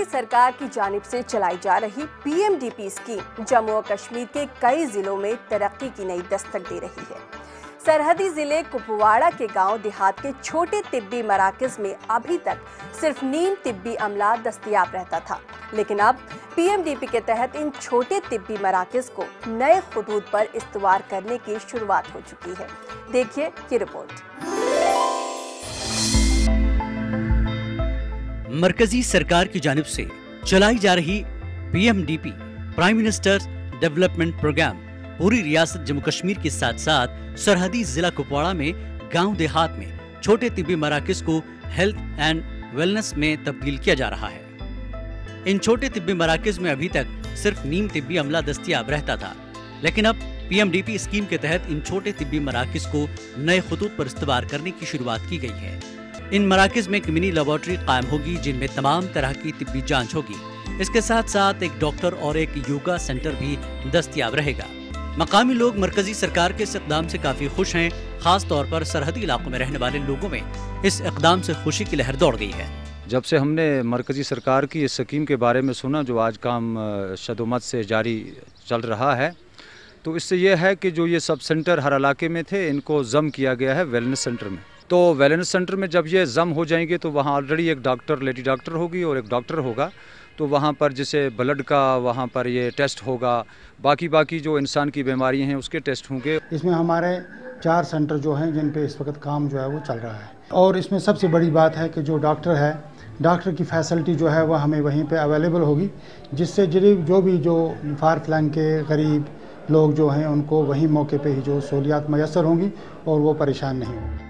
मरकजी सरकार की जानिब से चलाई जा रही PMDP स्कीम जम्मू और कश्मीर के कई जिलों में तरक्की की नई दस्तक दे रही है। सरहदी जिले कुपवाड़ा के गांव देहात के छोटे तिब्बी मराकज में अभी तक सिर्फ नीम तिब्बी अमला दस्तयाब रहता था, लेकिन अब PMDP के तहत इन छोटे तिब्बी मराकज को नए खुदूद पर इस्तवार करने की शुरुआत हो चुकी है। देखिए ये रिपोर्ट। मरकजी सरकार की जानिब से चलाई जा रही PMDP prime minister development programme पूरी रियासत जम्मू कश्मीर के साथ साथ सरहदी जिला कुपवाड़ा में गांव देहात में छोटे तिब्बी मराकज को हेल्थ एंड वेलनेस में तब्दील किया जा रहा है। इन छोटे तिब्बी मराकज में अभी तक सिर्फ नीम तिब्बी अमला दस्तयाब रहता था, लेकिन अब PMDP स्कीम के तहत इन छोटे तिब्बी मराकज को नए खुतूत पर इस्तवार करने की शुरुआत की गई है। इन मराकज में एक मिनी लेबोरेटरी कायम होगी जिनमें तमाम तरह की तिब्बी जांच होगी। इसके साथ साथ एक डॉक्टर और एक योगा सेंटर भी दस्तयाब रहेगा। मकामी लोग मरकजी सरकार के इस इक़दाम से काफी खुश हैं। खास तौर पर सरहदी इलाकों में रहने वाले लोगों में इस इक़दाम से खुशी की लहर दौड़ गई है। जब से हमने मरकजी सरकार की इस स्कीम के बारे में सुना जो आज काम शदोमत से जारी चल रहा है, तो इससे ये है कि जो ये सब सेंटर हर इलाके में थे इनको जम किया गया है वेलनेस सेंटर में। तो वेलनेस सेंटर में जब ये जम हो जाएंगे तो वहाँ ऑलरेडी एक डॉक्टर लेडी डॉक्टर होगी और एक डॉक्टर होगा, तो वहाँ पर जैसे ब्लड का वहाँ पर ये टेस्ट होगा, बाकी जो इंसान की बीमारियाँ हैं उसके टेस्ट होंगे। इसमें हमारे 4 सेंटर जो हैं जिन पे इस वक्त काम जो है वो चल रहा है, और इसमें सबसे बड़ी बात है कि जो डॉक्टर है, डॉक्टर की फैसिलिटी जो है वह हमें वहीं पे अवेलेबल होगी, जिससे जो फार फ्लैंग के गरीब लोग जो हैं उनको वहीं मौके पे ही जो सहूलियात मैसर होंगी और वो परेशान नहीं होंगे।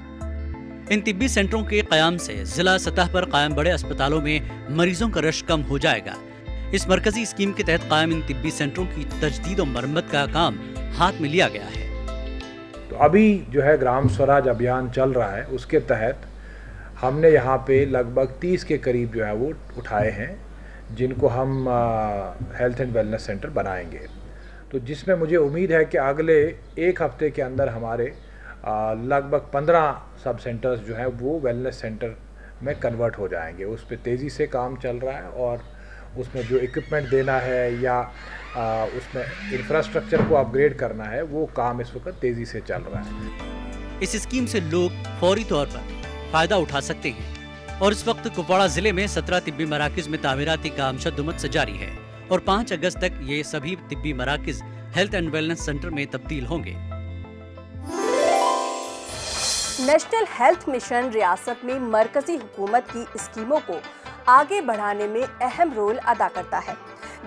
इन तिब्बी सेंटरों के क़याम से जिला सतह पर कायम बड़े अस्पतालों में मरीजों का रश कम हो जाएगा। इस मरकजी स्कीम के तहत कायम इन तिब्बी सेंटरों की तजदीद और मरम्मत का काम हाथ में लिया गया है। तो अभी जो है ग्राम स्वराज अभियान चल रहा है, उसके तहत हमने यहाँ पे लगभग 30 के करीब जो है वो उठाए हैं, जिनको हम हेल्थ एंड वेलनेस सेंटर बनाएंगे। तो जिसमें मुझे उम्मीद है कि अगले 1 हफ्ते के अंदर हमारे लगभग 15 सब सेंटर्स जो है वो वेलनेस सेंटर में कन्वर्ट हो जाएंगे। उस पर तेज़ी से काम चल रहा है और उसमें जो इक्विपमेंट देना है या उसमें इंफ्रास्ट्रक्चर को अपग्रेड करना है, वो काम इस वक्त तेज़ी से चल रहा है। इस स्कीम से लोग फौरी तौर पर फ़ायदा उठा सकते हैं और इस वक्त कुपवाड़ा जिले में 17 तिब्बी मराकज में तामीराती काम शद्दुमत से जारी है और 5 अगस्त तक ये सभी तिब्बी मराकज हेल्थ एंड वेलनेस सेंटर में तब्दील होंगे। नेशनल हेल्थ मिशन रियासत में मरकजी हुकूमत की स्कीमों को आगे बढ़ाने में अहम रोल अदा करता है।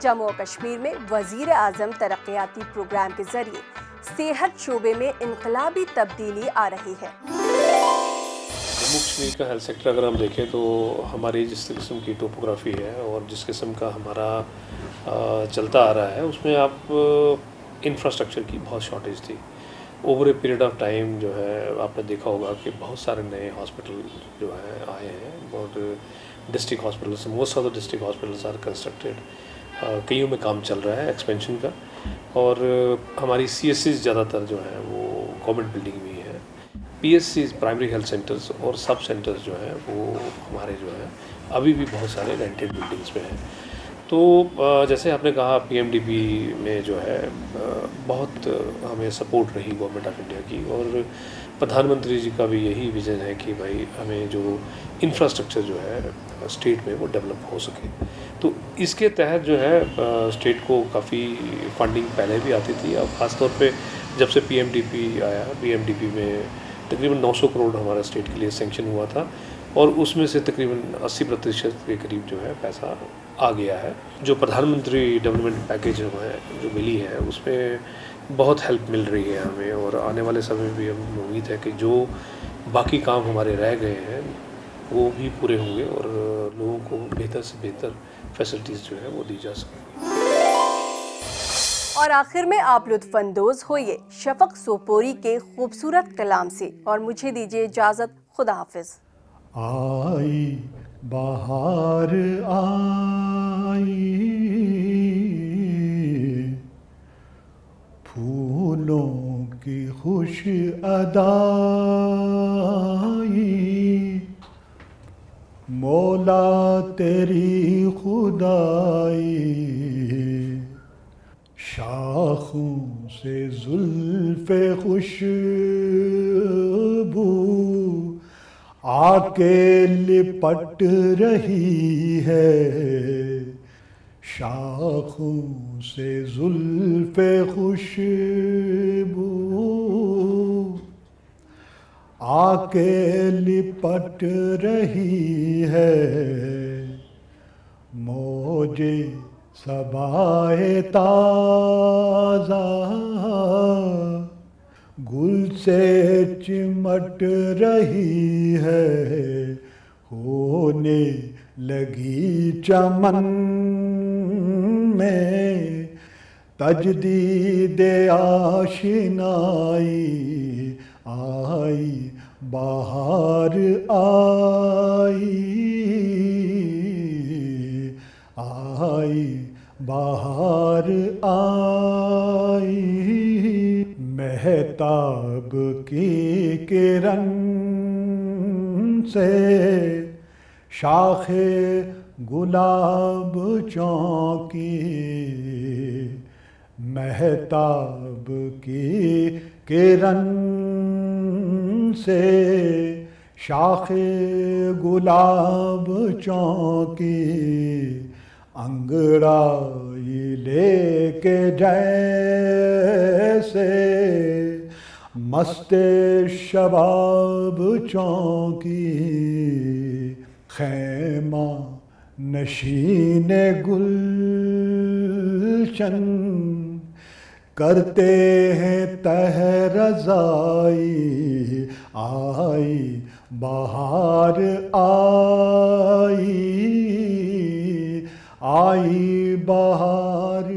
जम्मू और कश्मीर में वजीर आजम तरक्याती प्रोग्राम के जरिए सेहत शोबे में इनकलाबी तब्दीली आ रही है। जम्मू कश्मीर का हेल्थ सेक्टर अगर हम देखें तो हमारी जिस किस्म की टोपोग्राफी है और जिस किस्म का हमारा चलता आ रहा है, उसमें आप इंफ्रास्ट्रक्चर की बहुत शॉर्टेज थी। Over a period of time जो है आपने देखा होगा कि बहुत सारे नए हॉस्पिटल जो है आए हैं और district hospitals, most of the district hospitals are constructed. कईयों में काम चल रहा है एक्सपेंशन का, और हमारी CSCs ज़्यादातर जो है वो गवर्नमेंट बिल्डिंग में ही है। PSCs प्राइमरी हेल्थ सेंटर्स और सब सेंटर्स जो हैं वो हमारे जो है अभी भी बहुत सारे रेंटेड बिल्डिंग्स में हैं। तो जैसे आपने कहा PMDP में जो है बहुत हमें सपोर्ट रही गवर्नमेंट ऑफ इंडिया की, और प्रधानमंत्री जी का भी यही विज़न है कि भाई हमें जो इंफ्रास्ट्रक्चर जो है स्टेट में वो डेवलप हो सके। तो इसके तहत जो है स्टेट को काफ़ी फंडिंग पहले भी आती थी। अब ख़ास तौर पे जब से PMDP आया, PMDP में तकरीबन 900 करोड़ हमारा स्टेट के लिए सेंक्शन हुआ था, और उसमें से तकरीबन 80% के करीब जो है पैसा आ गया है। जो प्रधानमंत्री डेवलपमेंट पैकेज जो मिली है उसमें बहुत हेल्प मिल रही है हमें, और आने वाले समय भी हमें उम्मीद है कि जो बाकी काम हमारे रह गए हैं वो भी पूरे होंगे और लोगों को बेहतर से बेहतर फैसिलिटीज़ जो है वो दी जा सकेंगी। और आखिर में आप लुत्फानंदोज होइए शफक सोपोरी के खूबसूरत कलाम से, और मुझे दीजिए इजाज़त। खुदा हाफिज। आई बहार आई, फूलों की खुश अदाई, مولا تیری خدائی، شاخوں سے زلف خوشبو آ کے لپٹ رہی ہے، شاخوں سے زلف خوشبو آ کے لپٹ رہی ہے، موجے صبائے تازہ گل سے چمٹ رہی ہے، ہونے لگی چمن میں تجدید آشنائی، آئی بہار آئی، آئی بہار آئی، مہتاب کی کرن سے شاخ گلاب چونکی، مہتاب کی کرن سے شاخ گلاب چونکی، انگڑائی لے کے جیسے مست شباب چونکی، خیمہ نشین گلشن کرتے ہیں تہ رضائی، آئی بہار آئی، آئی بہار